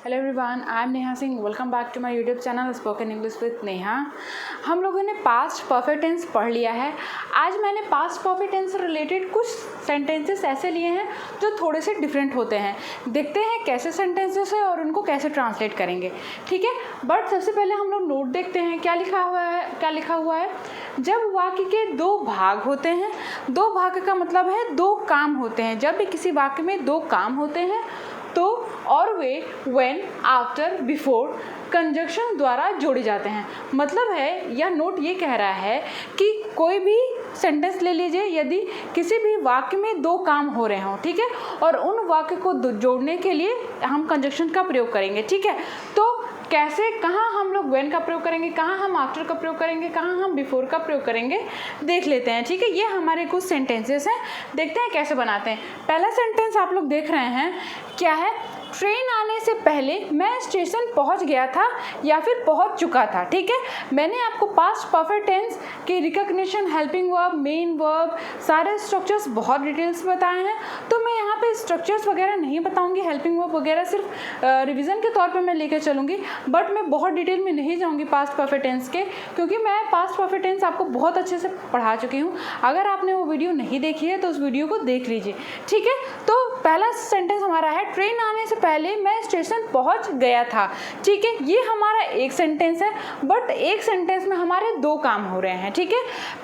Hello everyone, I am Neha Singh. Welcome back to my YouTube channel spoken English with Neha. हम लोगों ने past perfect tense पढ़ लिया है। आज मैंने पास्ट परफेक्ट टेंस से रिलेटेड कुछ सेंटेंसेस ऐसे लिए हैं जो थोड़े से डिफरेंट होते हैं। देखते हैं कैसे सेंटेंसेस है और उनको कैसे ट्रांसलेट करेंगे, ठीक है। बट सबसे पहले हम लोग नोट देखते हैं क्या लिखा हुआ है। जब वाक्य के दो भाग होते हैं, दो भाग का मतलब है दो काम होते हैं। जब भी किसी वाक्य में दो काम होते हैं तो और way when, after, before conjunction द्वारा जोड़े जाते हैं। मतलब है या नोट ये कह रहा है कि कोई भी सेंटेंस ले लीजिए, यदि किसी भी वाक्य में दो काम हो रहे हों, ठीक है, और उन वाक्य को जोड़ने के लिए हम कंजक्शन का प्रयोग करेंगे, ठीक है। तो कैसे, कहाँ हम लोग व्हेन का प्रयोग करेंगे, कहाँ हम आफ्टर का प्रयोग करेंगे, कहाँ हम बिफोर का प्रयोग करेंगे, देख लेते हैं, ठीक है। ये हमारे कुछ सेंटेंसेस हैं, देखते हैं कैसे बनाते हैं। पहला सेंटेंस आप लोग देख रहे हैं, क्या है? ट्रेन आने से पहले मैं स्टेशन पहुंच गया था या फिर पहुंच चुका था, ठीक है। मैंने आपको पास्ट परफेक्ट टेंस के recognition, helping verb, main verb, सारे स्ट्रक्चर्स बहुत डिटेल्स बताए हैं, तो मैं यहाँ पे स्ट्रक्चर्स वगैरह नहीं बताऊंगी। हेल्पिंग वर्ब वगैरह सिर्फ रिवीजन के तौर पे मैं लेकर चलूँगी, बट मैं बहुत डिटेल में नहीं जाऊँगी पास्ट परफेक्ट टेंस के, क्योंकि मैं पास्ट परफेक्ट टेंस आपको बहुत अच्छे से पढ़ा चुकी हूँ। अगर आपने वो वीडियो नहीं देखी है तो उस वीडियो को देख लीजिए, ठीक है। तो पहला सेंटेंस हमारा है, ट्रेन आने से पहले मैं स्टेशन पहुंच गया था, ठीक है। ये हमारा एक सेंटेंस है, बट एक सेंटेंस में हमारे दो काम हो रहे हैं, ठीक है।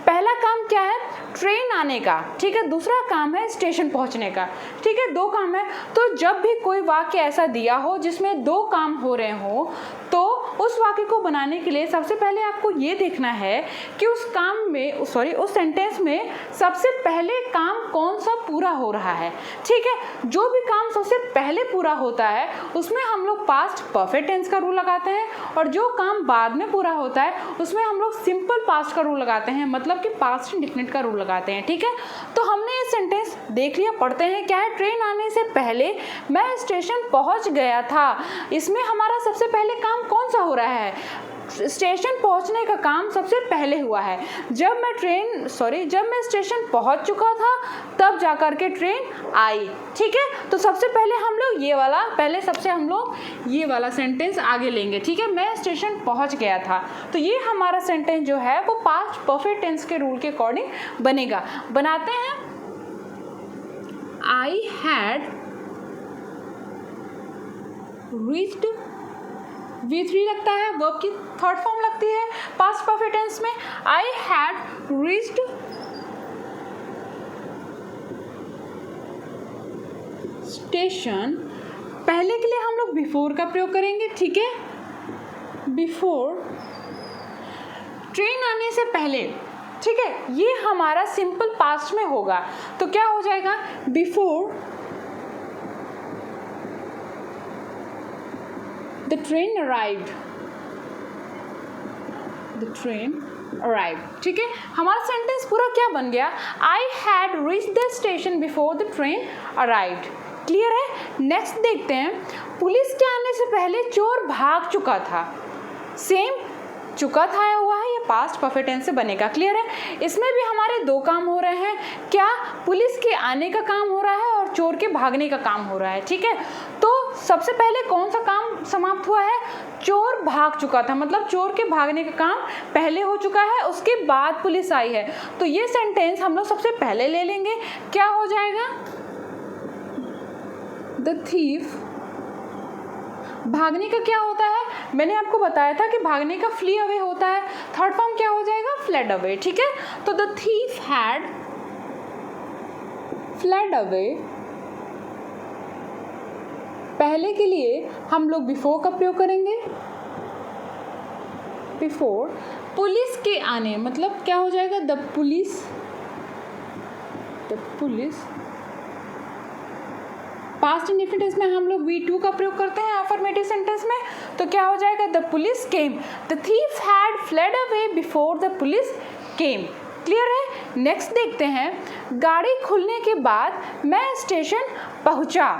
पहला काम क्या है? ट्रेन आने का, ठीक है। दूसरा काम है स्टेशन पहुंचने का, ठीक है। दो काम है। तो जब भी कोई वाक्य ऐसा दिया हो जिसमें दो काम हो रहे हो, तो उस वाक्य को बनाने के लिए सबसे पहले आपको ये देखना है कि उस सेंटेंस में सबसे पहले काम कौन सा पूरा हो रहा है, ठीक है। जो भी काम सबसे पहले पूरा होता है उसमें हम लोग पास्ट परफेक्ट टेंस का रूल लगाते हैं, और जो काम बाद में पूरा होता है उसमें हम लोग सिंपल पास्ट का रूल लगाते हैं, मतलब कि पास्ट इंडेफिनिट का रूल लगाते हैं, ठीक है। तो हमने ये सेंटेंस देख लिया, पढ़ते हैं क्या है। ट्रेन आने से पहले मैं स्टेशन पहुंच गया था। इसमें हमारा सबसे पहले काम कौन सा हो रहा है? स्टेशन पहुंचने का काम सबसे पहले हुआ है। जब मैं स्टेशन पहुंच चुका था तब जाकर के ट्रेन आई, ठीक है। तो सबसे पहले हम लोग ये वाला सेंटेंस आगे लेंगे, ठीक है। मैं स्टेशन पहुंच गया था, तो ये हमारा सेंटेंस जो है वो पास्ट परफेक्ट टेंस के रूल के अकॉर्डिंग बनेगा। बनाते हैं। आई हैड रीच्ड, V3 लगता है, वर्ब की थर्ड फॉर्म लगती है पास्ट परफेक्ट टेंस में। I had reached station. पहले के लिए हम लोग बिफोर का प्रयोग करेंगे, ठीक है। बिफोर, ट्रेन आने से पहले, ठीक है। ये हमारा सिंपल पास्ट में होगा, तो क्या हो जाएगा? बिफोर The train arrived, ठीक है। हमारा सेंटेंस पूरा क्या बन गया? I had reached the station before the train arrived। Clear है? नेक्स्ट देखते हैं। पुलिस के आने से पहले चोर भाग चुका था। सेम चुका था आया हुआ है, ये पास्ट परफेक्ट टेंस से बनेगा। क्लियर है? इसमें भी हमारे दो काम हो रहे हैं। क्या? पुलिस के आने का काम हो रहा है और चोर के भागने का काम हो रहा है, ठीक है। तो सबसे पहले कौन सा काम समाप्त हुआ है? चोर भाग चुका था, मतलब चोर के भागने का काम पहले हो चुका है, उसके बाद पुलिस आई है। तो ये सेंटेंस हम लोग सबसे पहले ले लेंगे। क्या हो जाएगा? द थीफ, भागने का क्या होता है? मैंने आपको बताया था कि भागने का फ्ली अवे होता है। थर्ड फॉर्म क्या हो जाएगा? फ्लेड अवे, ठीक है। तो the thief had fled away. पहले के लिए हम लोग बिफोर का प्रयोग करेंगे। बिफोर, पुलिस के आने, मतलब क्या हो जाएगा? द पुलिस पास्ट इंडेफिनिट में हम लोग V2 का प्रयोग करते हैं अफर्मेटिव सेंटेंस में, तो क्या हो जाएगा? The police came. The thief had fled away before the police came. Clear है? नेक्स्ट देखते हैं। गाड़ी खुलने के बाद मैं स्टेशन पहुंचा,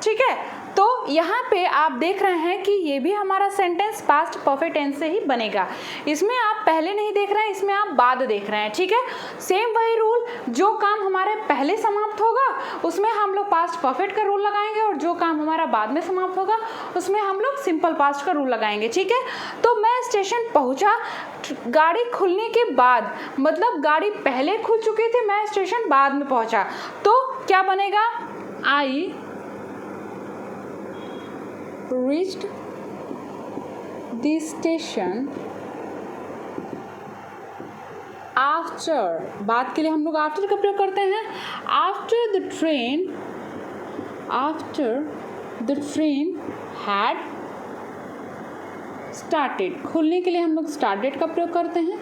ठीक है। तो यहाँ पे आप देख रहे हैं कि ये भी हमारा सेंटेंस पास्ट परफेक्ट टेंस से ही बनेगा। इसमें आप पहले नहीं देख रहे हैं, इसमें आप बाद देख रहे हैं, ठीक है। सेम वही रूल, जो काम हमारे पहले समाप्त होगा उसमें हम लोग पास्ट परफेक्ट का रूल लगाएंगे, और जो काम हमारा बाद में समाप्त होगा उसमें हम लोग सिंपल पास्ट का रूल लगाएंगे, ठीक है। तो मैं स्टेशन पहुंचा गाड़ी खुलने के बाद, मतलब गाड़ी पहले खुल चुकी थी, मैं स्टेशन बाद में पहुंचा, तो क्या बनेगा? आई reached the station after, बात के लिए हम लोग आफ्टर का प्रयोग करते हैं। after the train had started, खुलने के लिए हम लोग started का प्रयोग करते हैं।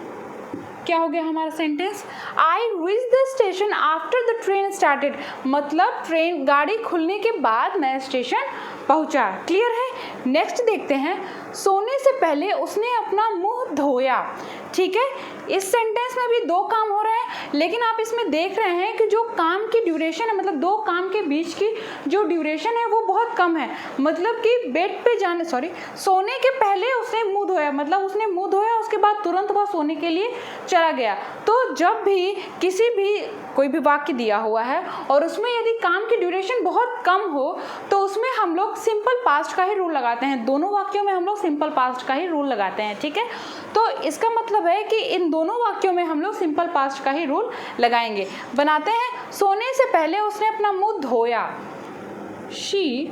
क्या हो गया हमारा sentence? I reach the station after the train started, मतलब ट्रेन गाड़ी खुलने के बाद मैं स्टेशन पहुंचा। क्लियर है? नेक्स्ट देखते हैं, सोने से पहले उसने अपना मुंह धोया। ठीक है, इस सेंटेंस में भी दो काम हो रहे हैं, लेकिन आप इसमें देख रहे हैं कि जो काम की ड्यूरेशन है, मतलब दो काम के बीच की जो ड्यूरेशन है वो बहुत कम है। मतलब कि बेड पे जाने सोने के पहले उसने मुंह धोया, मतलब उसने मुंह धोया, उसके बाद तुरंत वह सोने के लिए चला गया। तो जब भी किसी भी कोई भी वाक्य दिया हुआ है और उसमें यदि काम की ड्यूरेशन बहुत कम हो तो उसमें हम लोग सिंपल पास्ट का ही रूल लगाते हैं। दोनों वाक्यों में हम लोग सिंपल पास्ट का ही रूल लगाते हैं। ठीक है, तो इसका मतलब है कि इन दोनों वाक्यों में हम लोग सिंपल पास्ट का ही रूल लगाएंगे। बनाते हैं, सोने से पहले उसने अपना मुंह धोया। शी,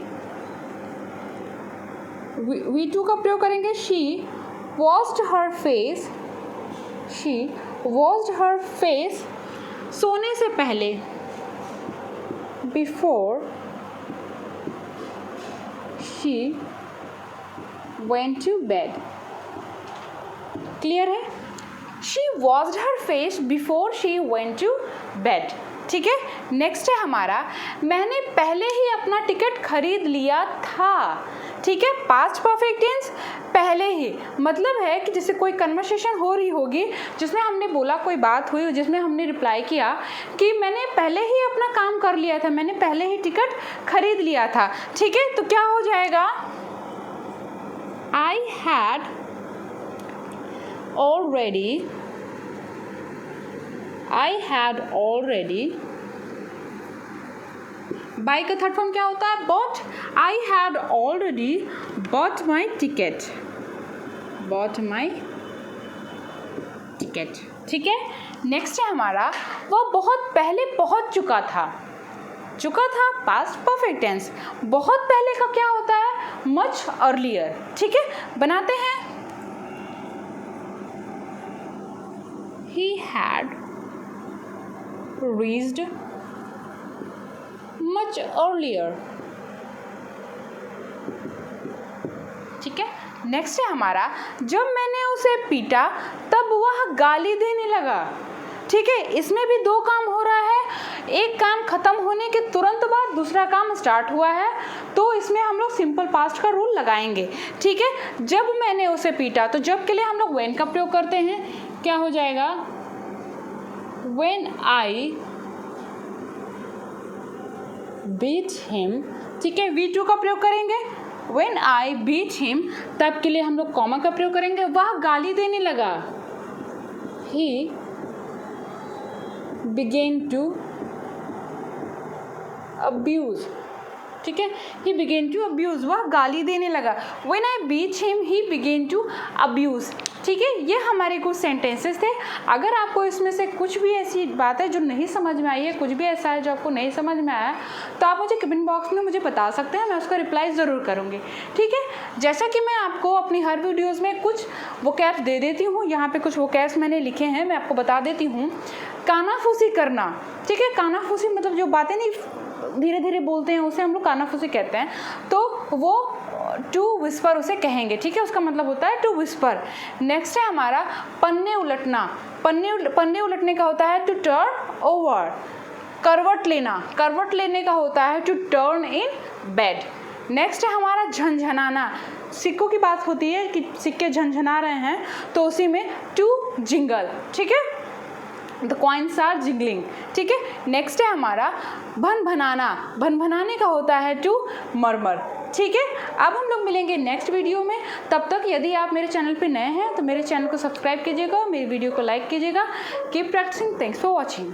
V2 का प्रयोग करेंगे। She washed her face, she washed her face सोने से पहले, before she went to bed. Clear है? She washed her face before she went to bed. ठीक है, नेक्स्ट है हमारा, मैंने पहले ही अपना टिकट खरीद लिया था। ठीक है, पास्ट परफेक्ट टेंस, पहले ही मतलब है कि जैसे कोई कन्वर्सेशन हो रही होगी जिसमें हमने बोला, कोई बात हुई जिसमें हमने रिप्लाई किया कि मैंने पहले ही अपना काम कर लिया था, मैंने पहले ही टिकट खरीद लिया था। ठीक है, तो क्या हो जाएगा? आई हैड ऑलरेडी, बाई का थर्ड फॉर्म क्या होता है? Bought. I had already bought my ticket, ठीक है, नेक्स्ट है हमारा, वह बहुत पहले पहुंच चुका था। पास्ट परफेक्ट टेंस, बहुत पहले का क्या होता है? Much earlier. ठीक है, बनाते हैं, he had reached much earlier। ठीक है, नेक्स्ट है हमारा, जब मैंने उसे पीटा तब वह गाली देने लगा। ठीक है, इसमें भी दो काम हो रहा है, एक काम खत्म होने के तुरंत बाद दूसरा काम स्टार्ट हुआ है, तो इसमें हम लोग सिंपल पास्ट का रूल लगाएंगे। ठीक है, जब मैंने उसे पीटा, तो जब के लिए हम लोग when का प्रयोग करते हैं। क्या हो जाएगा? when I beat him। ठीक है, V2 का प्रयोग करेंगे। when I beat him, तब के लिए हम लोग कॉमा का प्रयोग करेंगे। वह गाली देने लगा, he began to abuse। ठीक है, he began to abuse, वह गाली देने लगा। when I beat him he began to abuse। ठीक है, ये हमारे कुछ सेंटेंसेस थे। अगर आपको इसमें से कुछ भी ऐसी बात है जो नहीं समझ में आई है, कुछ भी ऐसा है जो आपको नहीं समझ में आया, तो आप मुझे कमेंट बॉक्स में मुझे बता सकते हैं, मैं उसका रिप्लाई ज़रूर करूँगी। ठीक है, जैसा कि मैं आपको अपनी हर वीडियोज़ में कुछ वोकैब्स दे देती हूँ, यहाँ पे कुछ वोकैब्स मैंने लिखे हैं, मैं आपको बता देती हूँ। कानाफूसी करना। ठीक है, कानाफूसी मतलब जो बातें नहीं धीरे धीरे बोलते हैं उसे हम लोग कानाफूसी कहते हैं, तो वो टू विस्पर उसे कहेंगे। ठीक है, उसका मतलब होता है टू विस्पर। नेक्स्ट है हमारा पन्ने उलटना। पन्ने उलटने का होता है टू टर्न ओवर। करवट लेने का होता है to turn in bed. Next है हमारा झंझनाना। सिक्कों की बात होती है कि सिक्के झंझना रहे हैं, तो उसी में टू जिंगल। ठीक है, द कॉइन्स आर जिंगलिंग। ठीक है, नेक्स्ट है हमारा भन भनाने का होता है टू मरमर। ठीक है, अब हम लोग मिलेंगे नेक्स्ट वीडियो में। तब तक यदि आप मेरे चैनल पे नए हैं तो मेरे चैनल को सब्सक्राइब कीजिएगा, मेरी वीडियो को लाइक कीजिएगा। Keep practicing, thanks for watching.